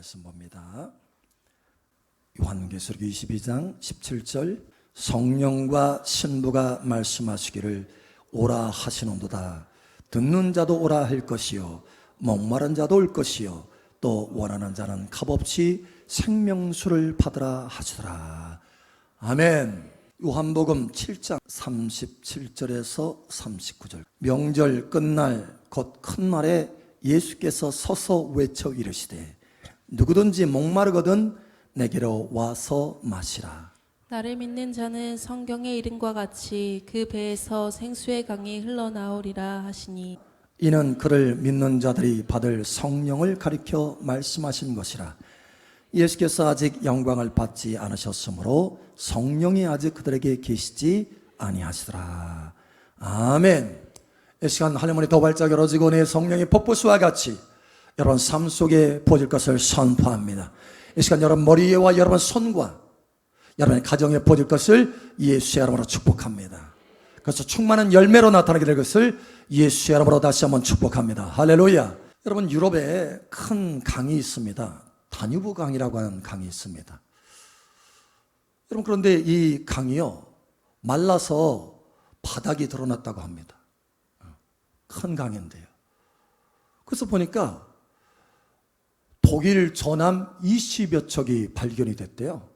말씀 봅니다. 요한계시록 22장 17절 성령과 신부가 말씀하시기를 오라 하시는도다. 듣는 자도 오라 할 것이요 목마른 자도 올 것이요 또 원하는 자는 값없이 생명수를 받으라 하시더라. 아멘. 요한복음 7장 37절에서 39절 명절 끝날 곧 큰 날에 예수께서 서서 외쳐 이르시되 누구든지 목마르거든 내게로 와서 마시라. 나를 믿는 자는 성경의 이름과 같이 그 배에서 생수의 강이 흘러나오리라 하시니 이는 그를 믿는 자들이 받을 성령을 가리켜 말씀하신 것이라. 예수께서 아직 영광을 받지 않으셨으므로 성령이 아직 그들에게 계시지 아니하시더라. 아멘. 이 시간 할머니 더 발짝 열어지고 내 성령의 폭포수와 같이 여러분 삶 속에 부어질 것을 선포합니다. 이 시간 여러분 머리와 여러분 손과 여러분의 가정에 부어질 것을 예수의 이름으로 축복합니다. 그래서 충만한 열매로 나타나게 될 것을 예수의 이름으로 다시 한번 축복합니다. 할렐루야. 여러분 유럽에 큰 강이 있습니다. 다뉴브 강이라고 하는 강이 있습니다. 여러분 그런데 이 강이요 말라서 바닥이 드러났다고 합니다. 큰 강인데요. 그래서 보니까 독일 전함 20여 척이 발견이 됐대요.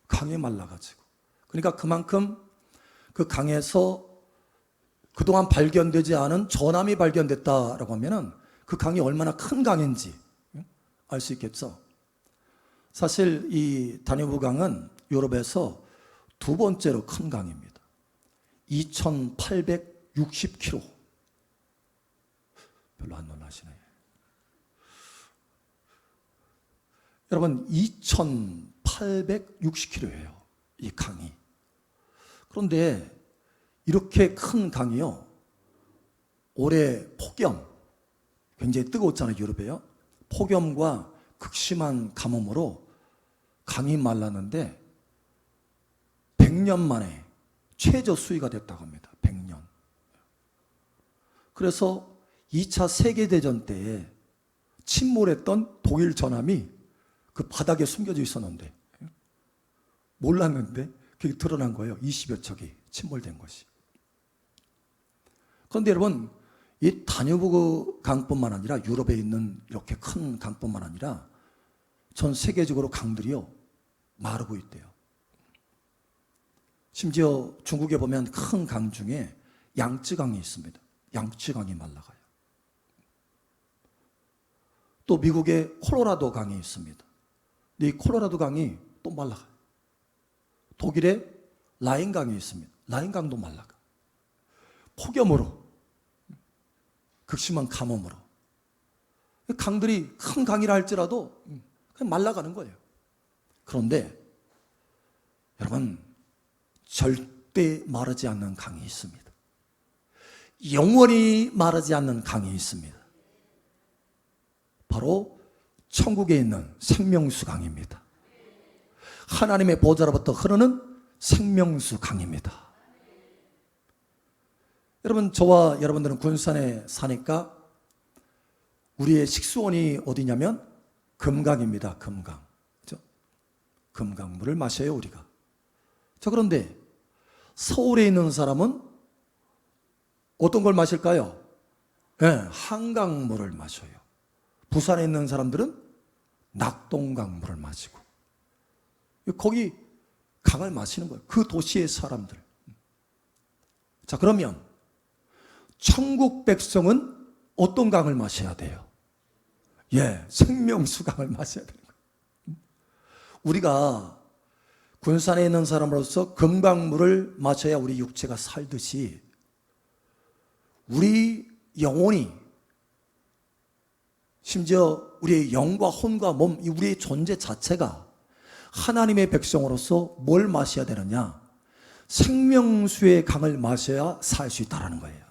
강이 말라가지고. 그러니까 그만큼 그 강에서 그동안 발견되지 않은 전함이 발견됐다라고 하면은 그 강이 얼마나 큰 강인지 알 수 있겠죠. 사실 이 다뉴브 강은 유럽에서 두 번째로 큰 강입니다. 2860km. 별로 안 놀라시네요. 여러분 2860km예요. 이 강이. 그런데 이렇게 큰 강이요. 올해 폭염 굉장히 뜨거웠잖아요. 유럽에요. 폭염과 극심한 가뭄으로 강이 말랐는데 100년 만에 최저 수위가 됐다고 합니다. 100년. 그래서 2차 세계대전 때에 침몰했던 독일 전함이 그 바닥에 숨겨져 있었는데 몰랐는데 그게 드러난 거예요. 20여 척이 침몰된 것이. 그런데 여러분 이 다뉴브 강뿐만 아니라 유럽에 있는 이렇게 큰 강뿐만 아니라 전 세계적으로 강들이요 마르고 있대요. 심지어 중국에 보면 큰 강 중에 양쯔강이 있습니다. 양쯔강이 말라가요. 또 미국에 콜로라도 강이 있습니다. 근데 이 콜로라도 강이 또 말라가요. 독일에 라인 강이 있습니다. 라인 강도 말라가. 폭염으로 극심한 가뭄으로 강들이 큰 강이라 할지라도 그냥 말라가는 거예요. 그런데 여러분 절대 마르지 않는 강이 있습니다. 영원히 마르지 않는 강이 있습니다. 바로 천국에 있는 생명수 강입니다. 하나님의 보좌로부터 흐르는 생명수 강입니다. 여러분 저와 여러분들은 군산에 사니까 우리의 식수원이 어디냐면 금강입니다. 금강. 그렇죠? 금강물을 마셔요 우리가. 자 그런데 서울에 있는 사람은 어떤 걸 마실까요? 네, 한강물을 마셔요. 부산에 있는 사람들은 낙동강물을 마시고 거기 강을 마시는 거예요. 그 도시의 사람들. 자 그러면 천국 백성은 어떤 강을 마셔야 돼요? 예, 생명수 강을 마셔야 되는 거예요. 우리가 군산에 있는 사람으로서 금강물을 마셔야 우리 육체가 살듯이 우리 영혼이 심지어 우리의 영과 혼과 몸, 우리의 존재 자체가 하나님의 백성으로서 뭘 마셔야 되느냐? 생명수의 강을 마셔야 살 수 있다는 거예요.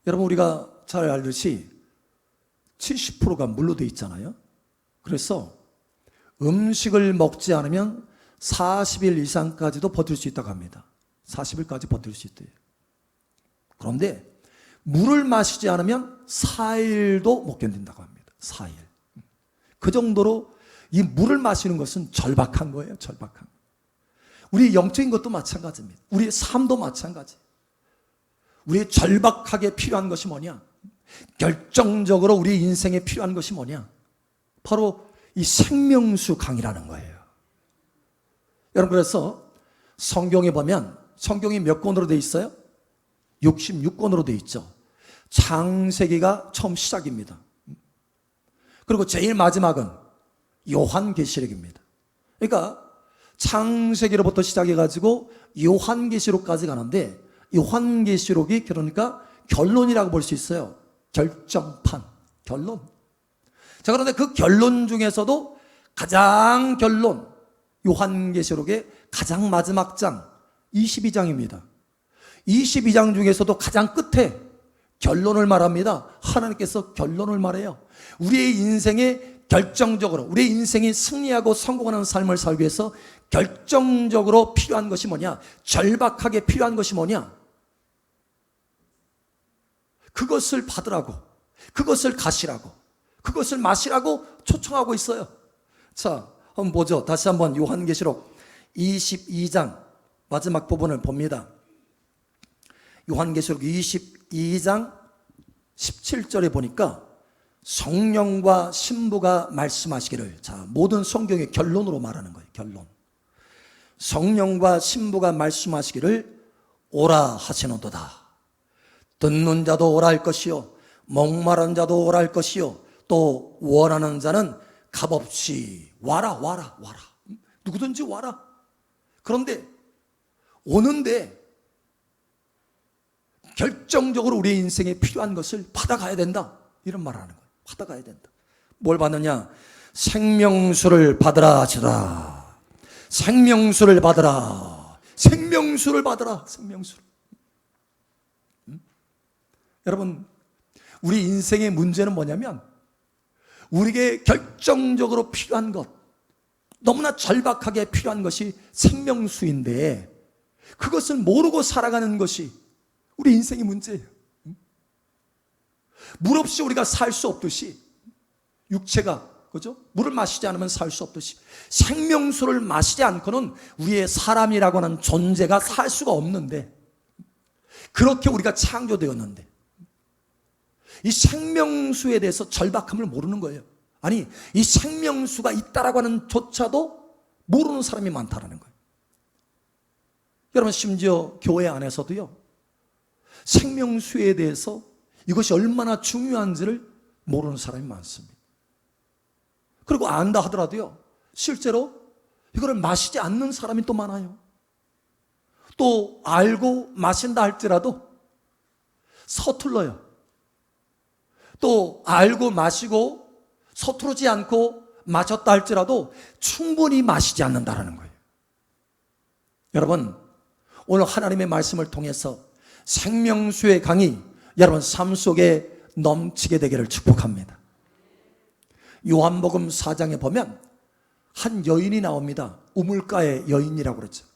여러분 우리가 잘 알듯이 70%가 물로 되어 있잖아요. 그래서 음식을 먹지 않으면 40일 이상까지도 버틸 수 있다고 합니다. 40일까지 버틸 수 있대요. 그런데 물을 마시지 않으면 4일도 못 견딘다고 합니다. 4일. 그 정도로 이 물을 마시는 것은 절박한 거예요. 절박한. 우리 영적인 것도 마찬가지입니다. 우리의 삶도 마찬가지. 우리의 절박하게 필요한 것이 뭐냐? 결정적으로 우리 인생에 필요한 것이 뭐냐? 바로 이 생명수 강이라는 거예요. 여러분, 그래서 성경에 보면 성경이 몇 권으로 되어 있어요? 66권으로 되어 있죠. 창세기가 처음 시작입니다. 그리고 제일 마지막은 요한계시록입니다. 그러니까 창세기로부터 시작해가지고 요한계시록까지 가는데, 요한계시록이 그러니까 결론이라고 볼 수 있어요. 결정판, 결론. 자, 그런데 그 결론 중에서도 가장 결론, 요한계시록의 가장 마지막 장 22장입니다. 22장 중에서도 가장 끝에 결론을 말합니다. 하나님께서 결론을 말해요. 우리의 인생에 결정적으로, 우리의 인생이 승리하고 성공하는 삶을 살기 위해서 결정적으로 필요한 것이 뭐냐? 절박하게 필요한 것이 뭐냐? 그것을 받으라고, 그것을 가시라고, 그것을 마시라고 초청하고 있어요. 자, 한번 보죠. 다시 한번 요한계시록 22장 마지막 부분을 봅니다. 요한계시록 22장 17절에 보니까 성령과 신부가 말씀하시기를, 자, 모든 성경의 결론으로 말하는 거예요. 결론. 성령과 신부가 말씀하시기를 오라 하시는도다. 듣는 자도 오라 할 것이요, 목마른 자도 오라 할 것이요, 또 원하는 자는 값없이 와라. 누구든지 와라. 그런데 오는데 결정적으로 우리의 인생에 필요한 것을 받아가야 된다, 이런 말을 하는 거예요. 받아가야 된다. 뭘 받느냐? 생명수를 받으라 하시라. 생명수를 받으라. 생명수를 받으라. 생명수를. 여러분, 우리 인생의 문제는 뭐냐면, 우리에게 결정적으로 필요한 것, 너무나 절박하게 필요한 것이 생명수인데, 그것을 모르고 살아가는 것이 우리 인생의 문제예요. 물 없이 우리가 살 수 없듯이, 육체가, 그죠? 물을 마시지 않으면 살 수 없듯이, 생명수를 마시지 않고는 우리의 사람이라고 하는 존재가 살 수가 없는데, 그렇게 우리가 창조되었는데, 이 생명수에 대해서 절박함을 모르는 거예요. 아니, 이 생명수가 있다라고 하는 조차도 모르는 사람이 많다라는 거예요. 여러분, 심지어 교회 안에서도요, 생명수에 대해서 이것이 얼마나 중요한지를 모르는 사람이 많습니다. 그리고 안다 하더라도요, 실제로 이거를 마시지 않는 사람이 또 많아요. 또 알고 마신다 할지라도 서툴러요. 또 알고 마시고 서투르지 않고 마셨다 할지라도 충분히 마시지 않는다라는 거예요. 여러분, 오늘 하나님의 말씀을 통해서 생명수의 강이 여러분 삶 속에 넘치게 되기를 축복합니다. 요한복음 4장에 보면 한 여인이 나옵니다. 우물가의 여인이라고 그러죠.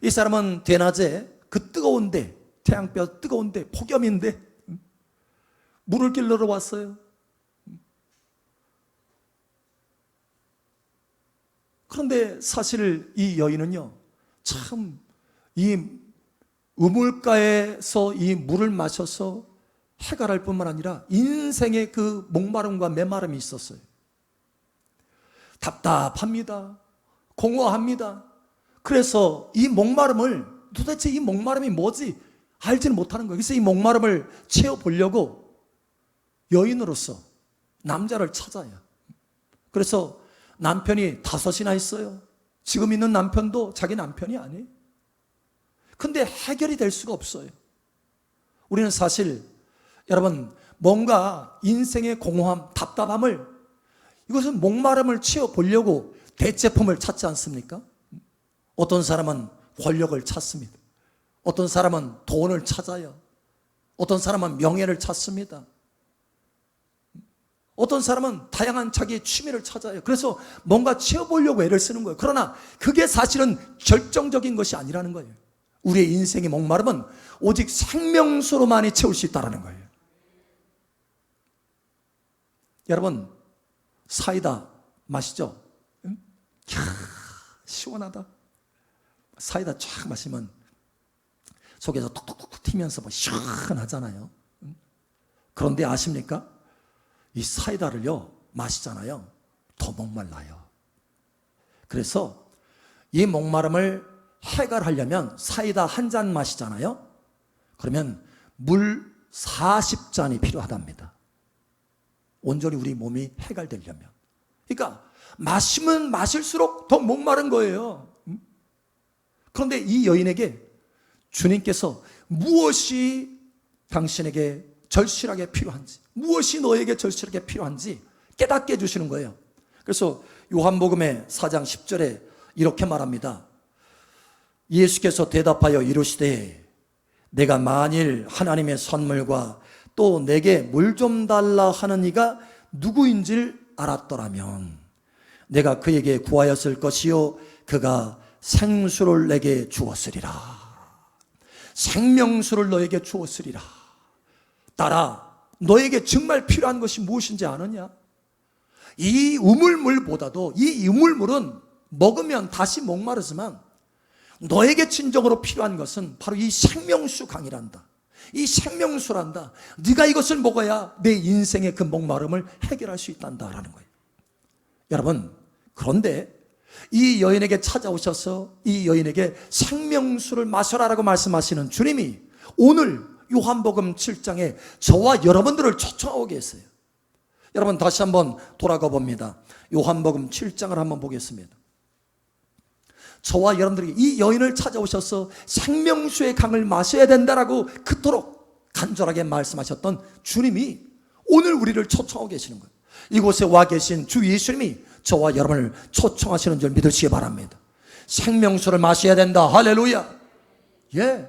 이 사람은 대낮에 그 뜨거운데, 태양볕 뜨거운데, 폭염인데 물을 길러러 왔어요. 그런데 사실 이 여인은요, 참 이 우물가에서 이 물을 마셔서 해결할 뿐만 아니라 인생의 그 목마름과 메마름이 있었어요. 답답합니다. 공허합니다. 그래서 이 목마름을, 도대체 이 목마름이 뭐지? 알지는 못하는 거예요. 그래서 이 목마름을 채워보려고 여인으로서 남자를 찾아요. 그래서 남편이 5이나 있어요. 지금 있는 남편도 자기 남편이 아니에요. 근데 해결이 될 수가 없어요. 우리는 사실 여러분, 뭔가 인생의 공허함, 답답함을, 이것은 목마름을 채워보려고 대체품을 찾지 않습니까? 어떤 사람은 권력을 찾습니다. 어떤 사람은 돈을 찾아요. 어떤 사람은 명예를 찾습니다. 어떤 사람은 다양한 자기의 취미를 찾아요. 그래서 뭔가 채워보려고 애를 쓰는 거예요. 그러나 그게 사실은 결정적인 것이 아니라는 거예요. 우리의 인생의 목마름은 오직 생명수로만이 채울 수 있다는 거예요. 여러분, 사이다 마시죠? 응? 캬, 시원하다. 사이다 쫙 마시면 속에서 톡톡톡 튀면서 뭐 시원하잖아요. 응? 그런데 아십니까? 이 사이다를요 마시잖아요, 더 목말라요. 그래서 이 목마름을 해결하려면 사이다 한 잔 마시잖아요. 그러면 물 40잔이 필요하답니다. 온전히 우리 몸이 해결되려면. 그러니까 마시면 마실수록 더 목마른 거예요. 그런데 이 여인에게 주님께서 무엇이 당신에게 절실하게 필요한지, 무엇이 너에게 절실하게 필요한지 깨닫게 해주시는 거예요. 그래서 요한복음의 4장 10절에 이렇게 말합니다. 예수께서 대답하여 이르시되 내가 만일 하나님의 선물과 또 내게 물 좀 달라 하는 이가 누구인지를 알았더라면 내가 그에게 구하였을 것이요 그가 생수를 내게 주었으리라. 생명수를 너에게 주었으리라. 따라 너에게 정말 필요한 것이 무엇인지 아느냐? 이 우물물보다도, 이 우물물은 먹으면 다시 목마르지만 너에게 진정으로 필요한 것은 바로 이 생명수 강이란다. 이 생명수란다. 네가 이것을 먹어야 내 인생의 그 목마름을 해결할 수 있단다라는 거예요. 여러분, 그런데 이 여인에게 찾아오셔서 이 여인에게 생명수를 마셔라라고 말씀하시는 주님이 오늘 요한복음 7장에 저와 여러분들을 초청하고 계세요. 여러분, 다시 한번 돌아가 봅니다. 요한복음 7장을 한번 보겠습니다. 저와 여러분들이 이 여인을 찾아오셔서 생명수의 강을 마셔야 된다라고 그토록 간절하게 말씀하셨던 주님이 오늘 우리를 초청하고 계시는 거예요. 이곳에 와 계신 주 예수님이 저와 여러분을 초청하시는 줄 믿으시기 바랍니다. 생명수를 마셔야 된다. 할렐루야. 예,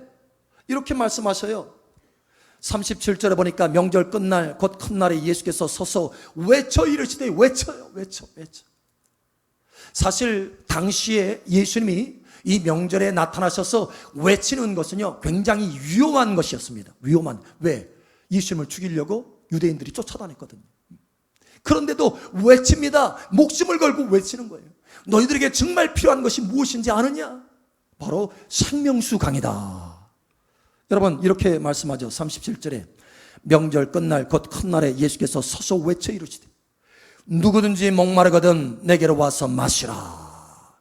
이렇게 말씀하셔요. 37절에 보니까 명절 끝날 곧 큰 날에 예수께서 서서 외쳐 이르시되, 외쳐요, 외쳐. 사실 당시에 예수님이 이 명절에 나타나셔서 외치는 것은요 굉장히 위험한 것이었습니다. 위험한. 왜? 예수님을 죽이려고 유대인들이 쫓아다녔거든요. 그런데도 외칩니다. 목숨을 걸고 외치는 거예요. 너희들에게 정말 필요한 것이 무엇인지 아느냐? 바로 생명수 강이다. 여러분, 이렇게 말씀하죠. 37절에 명절 끝날 곧 큰 날에 예수께서 서서 외쳐 이르시되 누구든지 목마르거든 내게로 와서 마시라.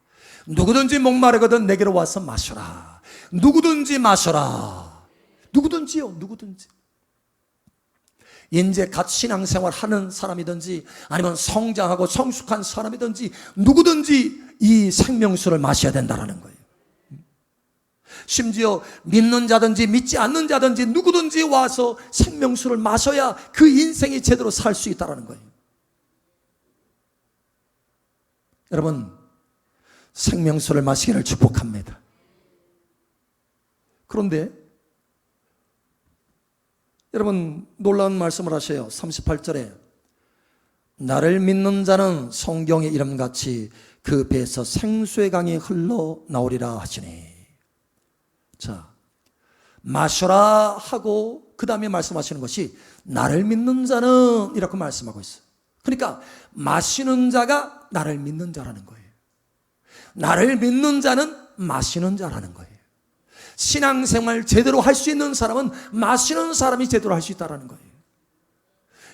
누구든지 목마르거든 내게로 와서 마셔라. 누구든지 마셔라. 누구든지요, 누구든지. 이제 갓 신앙생활 하는 사람이든지 아니면 성장하고 성숙한 사람이든지 누구든지 이 생명수를 마셔야 된다는 거예요. 심지어 믿는 자든지 믿지 않는 자든지 누구든지 와서 생명수를 마셔야 그 인생이 제대로 살 수 있다는 거예요. 여러분, 생명수를 마시기를 축복합니다. 그런데 여러분, 놀라운 말씀을 하셔요. 38절에 나를 믿는 자는 성경의 이름같이 그 배에서 생수의 강이 흘러나오리라 하시니. 자, 마셔라 하고 그 다음에 말씀하시는 것이 나를 믿는 자는 이렇게 말씀하고 있어요. 그러니까 마시는 자가 나를 믿는 자라는 거예요. 나를 믿는 자는 마시는 자라는 거예요. 신앙생활 제대로 할 수 있는 사람은 마시는 사람이 제대로 할 수 있다는 거예요.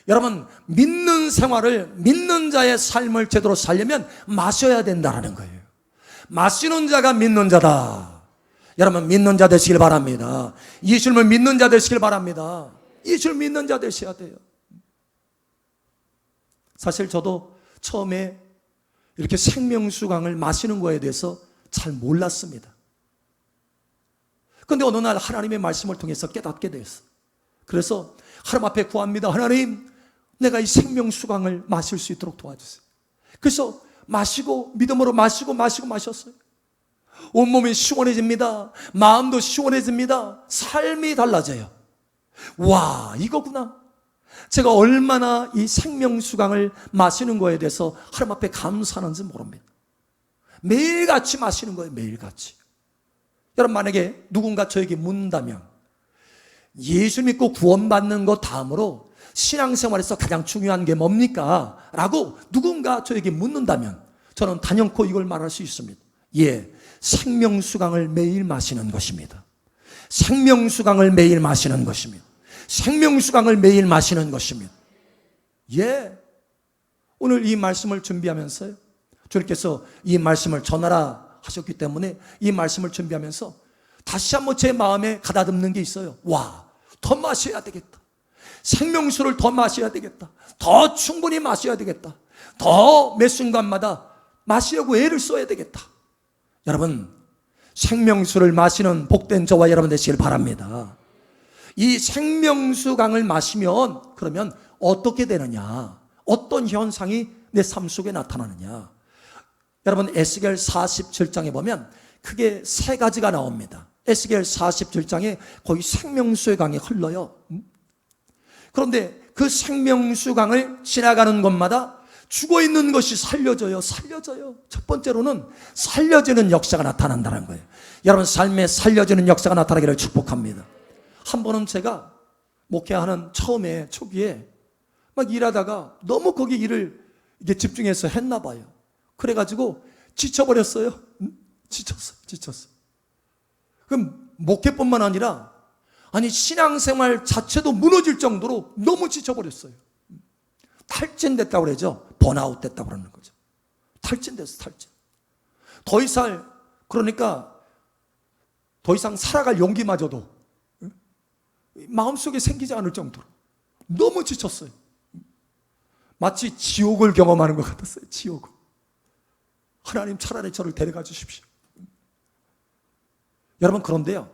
여러분, 믿는 생활을, 믿는 자의 삶을 제대로 살려면 마셔야 된다는 거예요. 마시는 자가 믿는 자다. 여러분, 믿는 자 되시길 바랍니다. 예수님을 믿는 자 되시길 바랍니다. 예수를 믿는 자 되셔야 돼요. 사실 저도 처음에 이렇게 생명수강을 마시는 거에 대해서 잘 몰랐습니다. 그런데 어느 날 하나님의 말씀을 통해서 깨닫게 됐어요. 그래서 하나님 앞에 구합니다. 하나님, 내가 이 생명수강을 마실 수 있도록 도와주세요. 그래서 마시고 믿음으로 마셨어요. 온몸이 시원해집니다. 마음도 시원해집니다. 삶이 달라져요. 와, 이거구나. 제가 얼마나 이 생명수강을 마시는 거에 대해서 하나님 앞에 감사하는지 모릅니다. 매일같이 마시는 거예요. 매일같이. 여러분, 만약에 누군가 저에게 묻는다면 예수 믿고 구원받는 것 다음으로 신앙생활에서 가장 중요한 게 뭡니까? 라고 누군가 저에게 묻는다면 저는 단연코 이걸 말할 수 있습니다. 예, 생명수강을 매일 마시는 것입니다. 생명수강을 매일 마시는 것입니다. 생명수강을 매일 마시는 것입니다. 예, 오늘 이 말씀을 준비하면서요, 주님께서 이 말씀을 전하라 하셨기 때문에 이 말씀을 준비하면서 다시 한번 제 마음에 가다듬는 게 있어요. 와, 더 마셔야 되겠다. 생명수를 더 마셔야 되겠다. 더 충분히 마셔야 되겠다. 더 매 순간마다 마시려고 애를 써야 되겠다. 여러분, 생명수를 마시는 복된 저와 여러분 되시길 바랍니다. 이 생명수강을 마시면 그러면 어떻게 되느냐? 어떤 현상이 내 삶 속에 나타나느냐? 여러분, 에스겔 47장에 보면 크게 세 가지가 나옵니다. 에스겔 47장에 거의 생명수의 강이 흘러요. 그런데 그 생명수강을 지나가는 곳마다 죽어있는 것이 살려져요. 첫 번째로는 살려지는 역사가 나타난다는 거예요. 여러분, 삶에 살려지는 역사가 나타나기를 축복합니다. 한 번은 제가 목회하는 처음에 초기에 막 일하다가 너무 거기 일을 이게 집중해서 했나 봐요. 그래가지고 지쳐버렸어요. 지쳤어. 그럼 목회뿐만 아니라 신앙생활 자체도 무너질 정도로 너무 지쳐버렸어요. 탈진됐다고 그러죠. 번아웃 됐다고 그러는 거죠. 탈진. 더 이상 살아갈 용기마저도 마음속에 생기지 않을 정도로 너무 지쳤어요. 마치 지옥을 경험하는 것 같았어요. 지옥을. 하나님, 차라리 저를 데려가 주십시오. 여러분, 그런데요,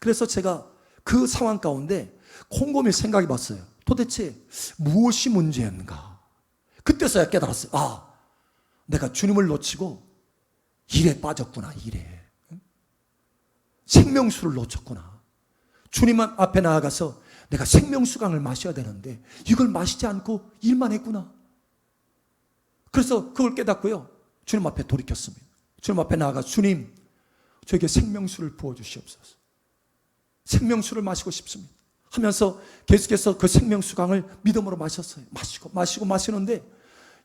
그래서 제가 그 상황 가운데 곰곰이 생각해 봤어요. 도대체 무엇이 문제인가? 그때서야 깨달았어요. 아, 내가 주님을 놓치고 일에 빠졌구나. 일에 생명수를 놓쳤구나. 주님 앞에 나아가서 내가 생명수강을 마셔야 되는데 이걸 마시지 않고 일만 했구나. 그래서 그걸 깨닫고요, 주님 앞에 돌이켰습니다. 주님 앞에 나아가서 주님, 저에게 생명수를 부어주시옵소서. 생명수를 마시고 싶습니다 하면서 계속해서 그 생명수강을 믿음으로 마셨어요. 마시는데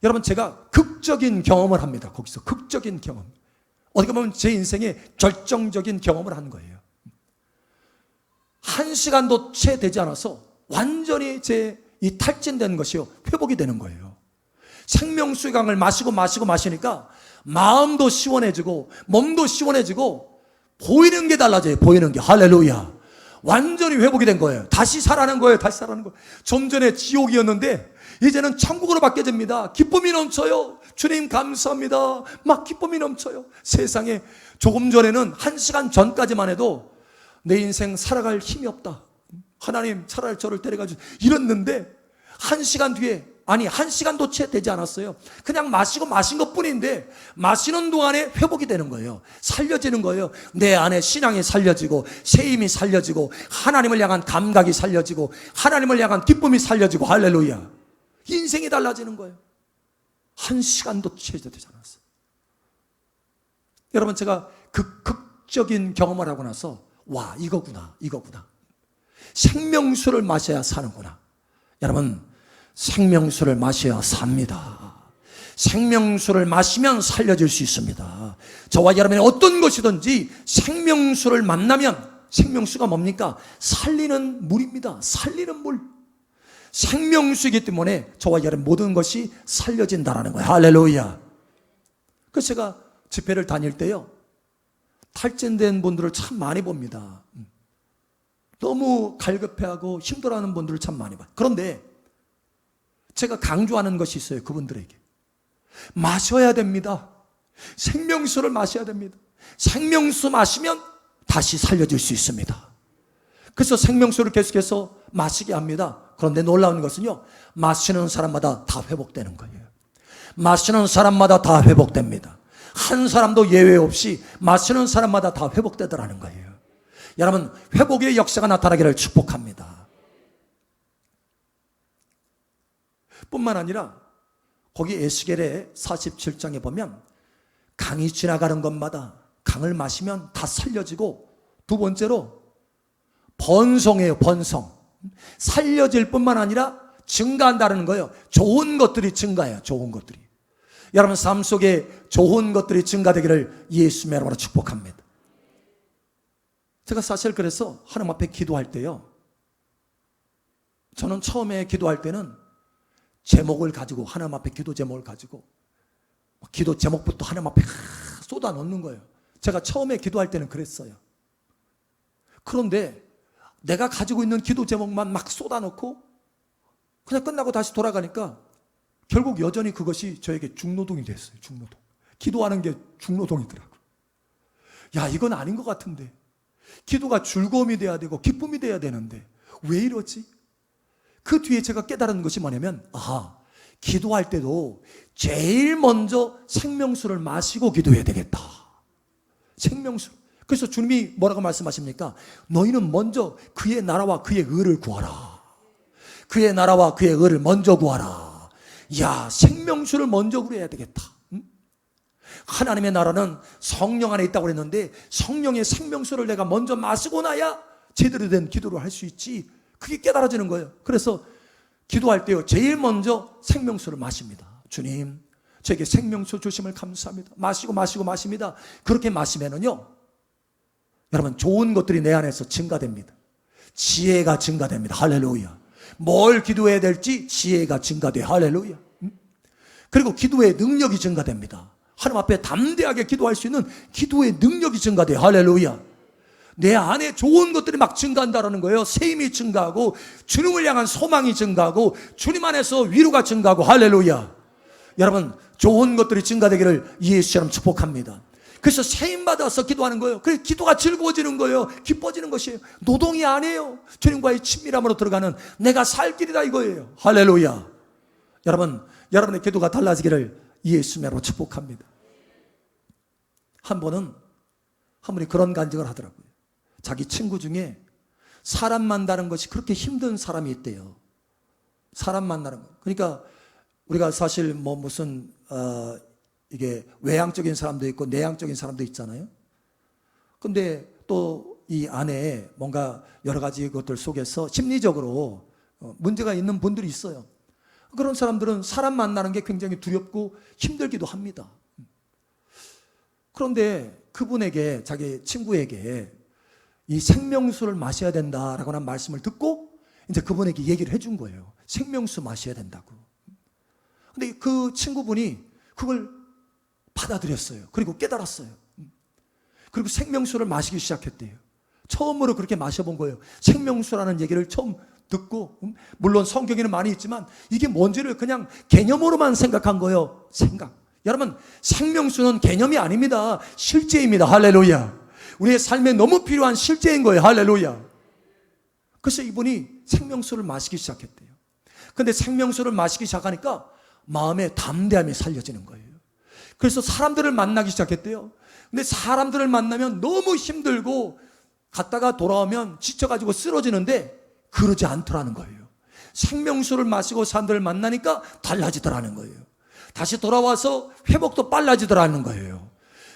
여러분, 제가 극적인 경험을 합니다. 거기서 극적인 경험, 어떻게 보면 제 인생의 결정적인 경험을 한 거예요. 1시간도 채 되지 않아서 완전히 제 이 탈진된 것이요, 회복이 되는 거예요. 생명수강을 마시니까 마음도 시원해지고 몸도 시원해지고 보이는 게 달라져요. 보이는 게. 할렐루야. 완전히 회복이 된 거예요. 다시 살아나는 거예요. 좀 전에 지옥이었는데 이제는 천국으로 바뀌어집니다. 기쁨이 넘쳐요. 주님 감사합니다. 막 기쁨이 넘쳐요. 세상에 조금 전에는 1시간 전까지만 해도 내 인생 살아갈 힘이 없다, 하나님 차라리 저를 데려가 주세요, 이랬는데 1시간 뒤에, 1시간도 채 되지 않았어요. 그냥 마신 것 뿐인데 마시는 동안에 회복이 되는 거예요. 살려지는 거예요. 내 안에 신앙이 살려지고 새 힘이 살려지고 하나님을 향한 감각이 살려지고 하나님을 향한 기쁨이 살려지고, 할렐루야, 인생이 달라지는 거예요. 1시간도 채 되지 않았어요. 여러분, 제가 그 극적인 경험을 하고 나서 와, 이거구나. 생명수를 마셔야 사는구나. 여러분, 생명수를 마셔야 삽니다. 생명수를 마시면 살려질 수 있습니다. 저와 여러분의 어떤 것이든지 생명수를 만나면, 생명수가 뭡니까? 살리는 물입니다. 살리는 물. 생명수이기 때문에 저와 여러분 모든 것이 살려진다라는 거예요. 할렐루야. 그래서 제가 집회를 다닐 때요, 탈진된 분들을 참 많이 봅니다. 너무 갈급해하고 힘들어하는 분들을 참 많이 봐요. 그런데 제가 강조하는 것이 있어요. 그분들에게 마셔야 됩니다. 생명수를 마셔야 됩니다. 생명수 마시면 다시 살려질 수 있습니다. 그래서 생명수를 계속해서 마시게 합니다. 그런데 놀라운 것은요, 마시는 사람마다 다 회복되는 거예요. 마시는 사람마다 다 회복됩니다. 한 사람도 예외 없이 마시는 사람마다 다 회복되더라는 거예요. 여러분, 회복의 역사가 나타나기를 축복합니다. 뿐만 아니라 거기 에스겔의 47장에 보면 강이 지나가는 것마다 강을 마시면 다 살려지고, 두 번째로 번성해요. 번성. 살려질 뿐만 아니라 증가한다는 거예요. 좋은 것들이 증가해요. 좋은 것들이. 여러분 삶 속에 좋은 것들이 증가되기를 예수님의 이름으로 축복합니다. 제가 사실 그래서 하나님 앞에 기도할 때요, 저는 처음에 기도할 때는 제목을 가지고, 하나님 앞에 기도 제목을 가지고 기도 제목부터 하나님 앞에 쏟아 넣는 거예요. 제가 처음에 기도할 때는 그랬어요. 그런데 내가 가지고 있는 기도 제목만 막 쏟아 넣고 그냥 끝나고 다시 돌아가니까 결국 여전히 그것이 저에게 중노동이 됐어요. 중노동. 기도하는 게 중노동이더라고요. 야, 이건 아닌 것 같은데. 기도가 즐거움이 돼야 되고 기쁨이 돼야 되는데 왜 이러지? 그 뒤에 제가 깨달은 것이 뭐냐면, 기도할 때도 제일 먼저 생명수를 마시고 기도해야 되겠다. 생명수. 그래서 주님이 뭐라고 말씀하십니까? 너희는 먼저 그의 나라와 그의 의를 구하라. 그의 나라와 그의 의를 먼저 구하라. 야, 생명수를 먼저 구해야 되겠다. 하나님의 나라는 성령 안에 있다고 그랬는데 성령의 생명수를 내가 먼저 마시고 나야 제대로 된 기도를 할 수 있지. 그게 깨달아지는 거예요. 그래서 기도할 때요, 제일 먼저 생명수를 마십니다. 주님, 저에게 생명수 주심을 감사합니다. 마십니다. 그렇게 마시면은요, 여러분 좋은 것들이 내 안에서 증가됩니다. 지혜가 증가됩니다. 할렐루야. 뭘 기도해야 될지 지혜가 증가돼. 할렐루야. 그리고 기도의 능력이 증가됩니다. 하나님 앞에 담대하게 기도할 수 있는 기도의 능력이 증가돼. 할렐루야. 내 안에 좋은 것들이 막 증가한다는 거예요. 세임이 증가하고 주님을 향한 소망이 증가하고 주님 안에서 위로가 증가하고. 할렐루야. 여러분 좋은 것들이 증가되기를 예수처럼 축복합니다. 그래서 세임받아서 기도하는 거예요. 그래서 기도가 즐거워지는 거예요. 기뻐지는 것이에요. 노동이 아니에요. 주님과의 친밀함으로 들어가는 내가 살 길이다 이거예요. 할렐루야. 여러분, 여러분의 기도가 달라지기를 예수님으로 축복합니다. 한 분이 그런 간증을 하더라고요. 자기 친구 중에 사람 만나는 것이 그렇게 힘든 사람이 있대요. 사람 만나는 거. 그러니까 우리가 사실 무슨 이게 외향적인 사람도 있고 내향적인 사람도 있잖아요. 근데 또 이 안에 뭔가 여러 가지 것들 속에서 심리적으로 문제가 있는 분들이 있어요. 그런 사람들은 사람 만나는 게 굉장히 두렵고 힘들기도 합니다. 그런데 그분에게, 자기 친구에게 이 생명수를 마셔야 된다라고 하는 말씀을 듣고 이제 그분에게 얘기를 해준 거예요. 생명수 마셔야 된다고. 근데 그 친구분이 그걸 받아들였어요. 그리고 깨달았어요. 그리고 생명수를 마시기 시작했대요. 처음으로 그렇게 마셔본 거예요. 생명수라는 얘기를 처음 듣고, 물론 성경에는 많이 있지만 이게 뭔지를 그냥 개념으로만 생각한 거예요. 여러분, 생명수는 개념이 아닙니다. 실제입니다. 할렐루야. 우리의 삶에 너무 필요한 실제인 거예요. 할렐루야. 그래서 이분이 생명수를 마시기 시작했대요. 근데 생명수를 마시기 시작하니까 마음에 담대함이 살려지는 거예요. 그래서 사람들을 만나기 시작했대요. 근데 사람들을 만나면 너무 힘들고 갔다가 돌아오면 지쳐가지고 쓰러지는데 그러지 않더라는 거예요. 생명수를 마시고 사람들을 만나니까 달라지더라는 거예요. 다시 돌아와서 회복도 빨라지더라는 거예요.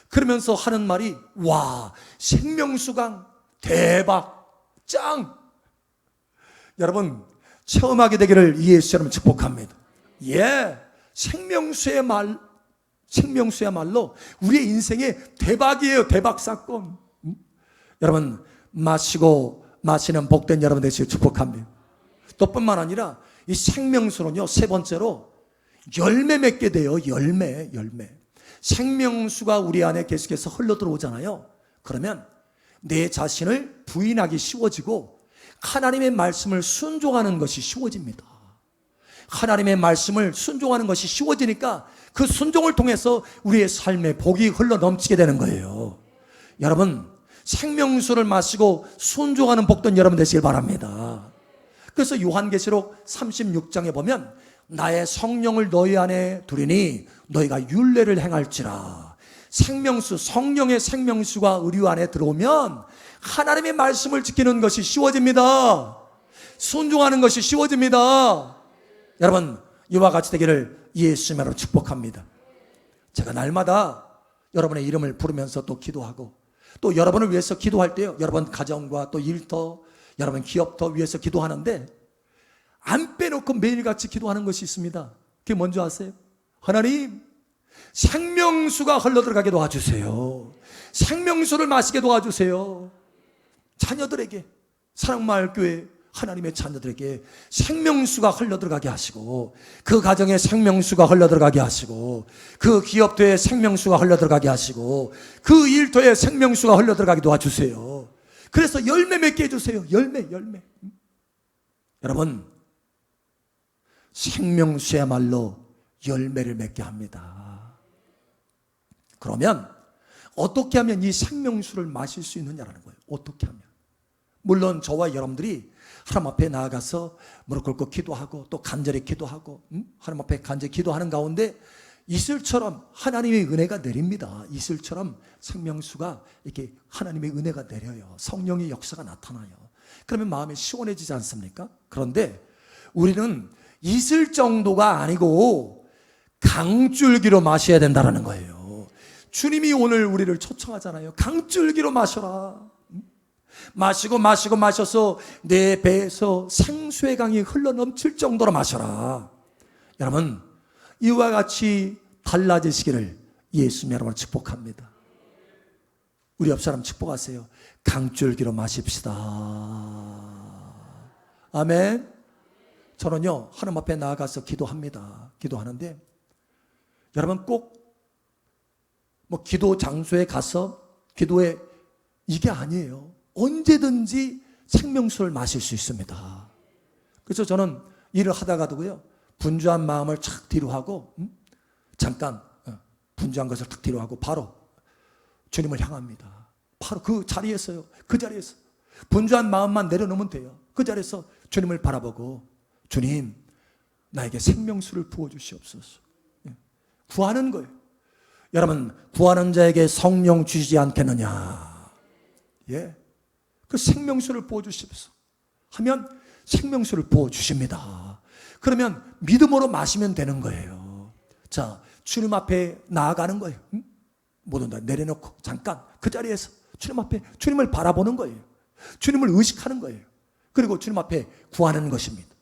그러면서 하는 말이, 와, 생명수강 대박, 짱! 여러분, 체험하게 되기를 예수처럼 축복합니다. 생명수야말로 우리의 인생의 대박이에요. 대박 사건. 여러분, 마시는 복된 여러분 되시길 축복합니다. 또 뿐만 아니라 이 생명수는요, 세 번째로 열매 맺게 돼요. 열매. 생명수가 우리 안에 계속해서 흘러 들어오잖아요. 그러면 내 자신을 부인하기 쉬워지고 하나님의 말씀을 순종하는 것이 쉬워집니다. 하나님의 말씀을 순종하는 것이 쉬워지니까 그 순종을 통해서 우리의 삶에 복이 흘러 넘치게 되는 거예요. 여러분, 생명수를 마시고 순종하는 복된 여러분 되시길 바랍니다. 그래서 요한계시록 36장에 보면 나의 성령을 너희 안에 두리니 너희가 율례를 행할지라. 생명수, 성령의 생명수가 우리 안에 들어오면 하나님의 말씀을 지키는 것이 쉬워집니다. 순종하는 것이 쉬워집니다. 여러분, 이와 같이 되기를 예수님으로 축복합니다. 제가 날마다 여러분의 이름을 부르면서 또 기도하고 또 여러분을 위해서 기도할 때요, 여러분 가정과 또 일터, 여러분 기업도 위해서 기도하는데 안 빼놓고 매일같이 기도하는 것이 있습니다. 그게 뭔지 아세요? 하나님, 생명수가 흘러들어가게 도와주세요. 생명수를 마시게 도와주세요. 자녀들에게, 사랑마을교회 하나님의 자녀들에게 생명수가 흘러들어가게 하시고, 그 가정에 생명수가 흘러들어가게 하시고, 그 기업도에 생명수가 흘러들어가게 하시고, 그 일터에 생명수가 흘러들어가게 도와주세요. 그래서 열매 맺게 해주세요. 열매. 여러분, 생명수야말로 열매를 맺게 합니다. 그러면 어떻게 하면 이 생명수를 마실 수 있느냐라는 거예요. 어떻게 하면. 물론 저와 여러분들이 하나님 앞에 나아가서 무릎 꿇고 기도하고 또 간절히 기도하고 하나님 앞에 간절히 기도하는 가운데 이슬처럼 하나님의 은혜가 내립니다. 이슬처럼 생명수가 이렇게 하나님의 은혜가 내려요. 성령의 역사가 나타나요. 그러면 마음이 시원해지지 않습니까? 그런데 우리는 이슬 정도가 아니고 강줄기로 마셔야 된다는 거예요. 주님이 오늘 우리를 초청하잖아요. 강줄기로 마셔라. 마셔서 내 배에서 생수의 강이 흘러넘칠 정도로 마셔라. 여러분, 이와 같이 달라지시기를 예수님 여러분을 축복합니다. 우리 옆 사람 축복하세요. 강줄기로 마십시다. 아멘. 저는요, 하나님 앞에 나아가서 기도합니다. 기도하는데 여러분 꼭 기도 장소에 가서 기도에 이게 아니에요. 언제든지 생명수를 마실 수 있습니다. 그래서 저는 일을 하다가도요, 분주한 마음을 착 뒤로 하고 잠깐 분주한 것을 탁 뒤로 하고 바로 주님을 향합니다. 바로 그 자리에서요. 그 자리에서 분주한 마음만 내려놓으면 돼요. 그 자리에서 주님을 바라보고 주님, 나에게 생명수를 부어주시옵소서. 구하는 거예요. 여러분, 구하는 자에게 성령 주시지 않겠느냐. 예. 그 생명수를 부어주시옵소서 하면 생명수를 부어주십니다. 그러면 믿음으로 마시면 되는 거예요. 자, 주님 앞에 나아가는 거예요. 모든 다 내려놓고 잠깐 그 자리에서 주님 앞에 주님을 바라보는 거예요. 주님을 의식하는 거예요. 그리고 주님 앞에 구하는 것입니다.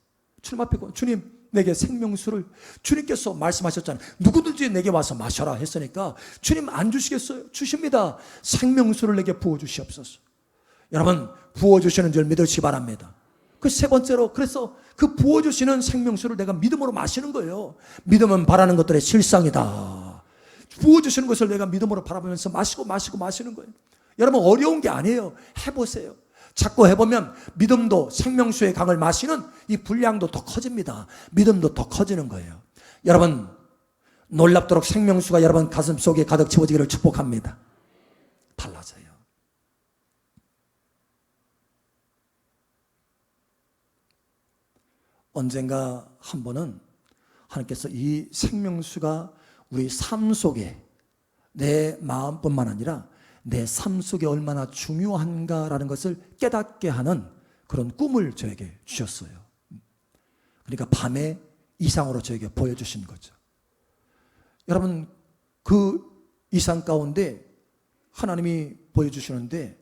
주님 앞에 주님, 내게 생명수를, 주님께서 말씀하셨잖아요. 누구든지 내게 와서 마셔라 했으니까 주님 안 주시겠어요? 주십니다. 생명수를 내게 부어주시옵소서. 여러분, 부어주시는 줄 믿으시기 바랍니다. 그 세 번째로, 그래서 그 부어주시는 생명수를 내가 믿음으로 마시는 거예요. 믿음은 바라는 것들의 실상이다. 부어주시는 것을 내가 믿음으로 바라보면서 마시는 거예요. 여러분, 어려운 게 아니에요. 해보세요. 자꾸 해보면 믿음도 생명수의 강을 마시는 이 분량도 더 커집니다. 믿음도 더 커지는 거예요. 여러분, 놀랍도록 생명수가 여러분 가슴 속에 가득 채워지기를 축복합니다. 달라져요. 언젠가 한 번은 하나님께서 이 생명수가 우리 삶 속에, 내 마음뿐만 아니라 내 삶 속에 얼마나 중요한가라는 것을 깨닫게 하는 그런 꿈을 저에게 주셨어요. 그러니까 밤에 이상으로 저에게 보여주신 거죠. 여러분, 그 이상 가운데 하나님이 보여주시는데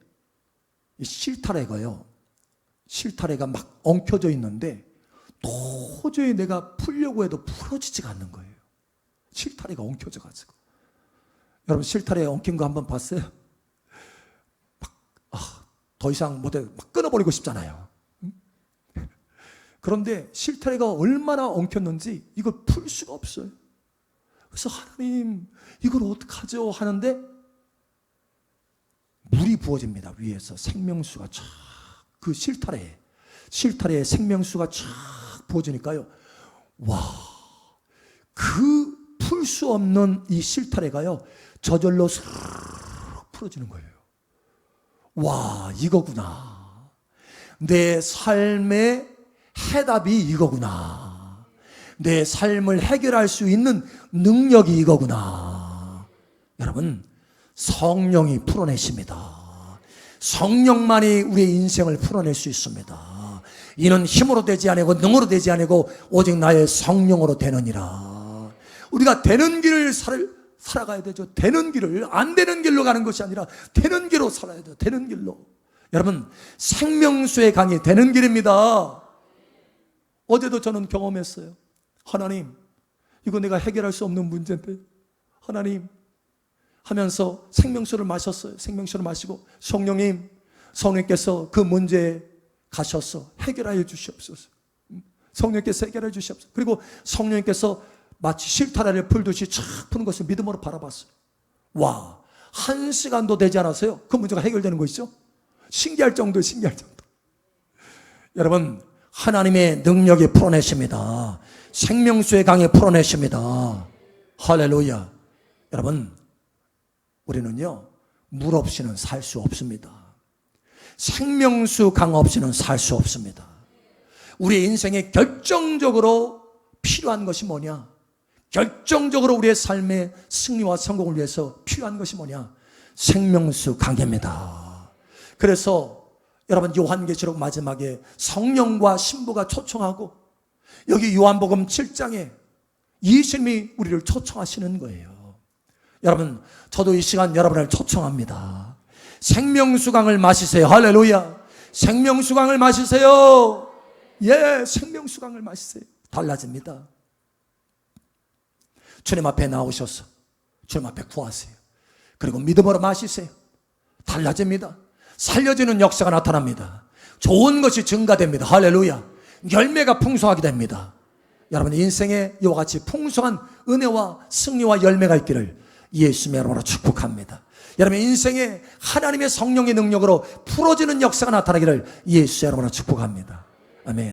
실타래가요, 실타래가 막 엉켜져 있는데 도저히 내가 풀려고 해도 풀어지지가 않는 거예요. 실타래가 엉켜져가지고. 여러분, 실타래 엉킨 거 한번 봤어요? 더 이상 못해, 막 끊어버리고 싶잖아요. 그런데 실타래가 얼마나 엉켰는지 이걸 풀 수가 없어요. 그래서 하나님, 이걸 어떡하죠? 하는데 물이 부어집니다. 위에서 생명수가 쫙, 그 실타래에 생명수가 쫙 부어지니까요, 와, 그 풀 수 없는 이 실타래가요, 저절로 스르륵 풀어지는 거예요. 와, 이거구나. 내 삶의 해답이 이거구나. 내 삶을 해결할 수 있는 능력이 이거구나. 여러분, 성령이 풀어내십니다. 성령만이 우리의 인생을 풀어낼 수 있습니다. 이는 힘으로 되지 아니고 능으로 되지 아니고 오직 나의 성령으로 되느니라. 우리가 되는 길을 살아가야 되죠. 되는 길을, 안 되는 길로 가는 것이 아니라 되는 길로 살아야 돼요. 되는 길로. 여러분, 생명수의 강이 되는 길입니다. 어제도 저는 경험했어요. 하나님, 이거 내가 해결할 수 없는 문제인데 하나님 하면서 생명수를 마셨어요. 생명수를 마시고 성령님께서 그 문제에 가셔서 해결하여 주시옵소서. 성령님께서 해결해 주시옵소서. 그리고 성령님께서 마치 실타래를 풀듯이 쫙 푸는 것을 믿음으로 바라봤어요. 와, 1시간도 되지 않았어요. 그 문제가 해결되는 거 있죠? 신기할 정도. 여러분, 하나님의 능력이 풀어내십니다. 생명수의 강에 풀어내십니다. 할렐루야. 여러분, 우리는요, 물 없이는 살 수 없습니다. 생명수 강 없이는 살 수 없습니다. 우리 인생에 결정적으로 필요한 것이 뭐냐? 결정적으로 우리의 삶의 승리와 성공을 위해서 필요한 것이 뭐냐? 생명수 강입니다. 그래서 여러분, 요한계시록 마지막에 성령과 신부가 초청하고, 여기 요한복음 7장에 예수님이 우리를 초청하시는 거예요. 여러분, 저도 이 시간 여러분을 초청합니다. 생명수강을 마시세요. 할렐루야. 생명수강을 마시세요. 예, 생명수강을 마시세요. 달라집니다. 주님 앞에 나오셔서 주님 앞에 구하세요. 그리고 믿음으로 마시세요. 달라집니다. 살려주는 역사가 나타납니다. 좋은 것이 증가됩니다. 할렐루야. 열매가 풍성하게 됩니다. 여러분, 인생에 이와 같이 풍성한 은혜와 승리와 열매가 있기를 예수님의 이름으로 축복합니다. 여러분, 인생에 하나님의 성령의 능력으로 풀어지는 역사가 나타나기를 예수의 이름으로 축복합니다. 아멘.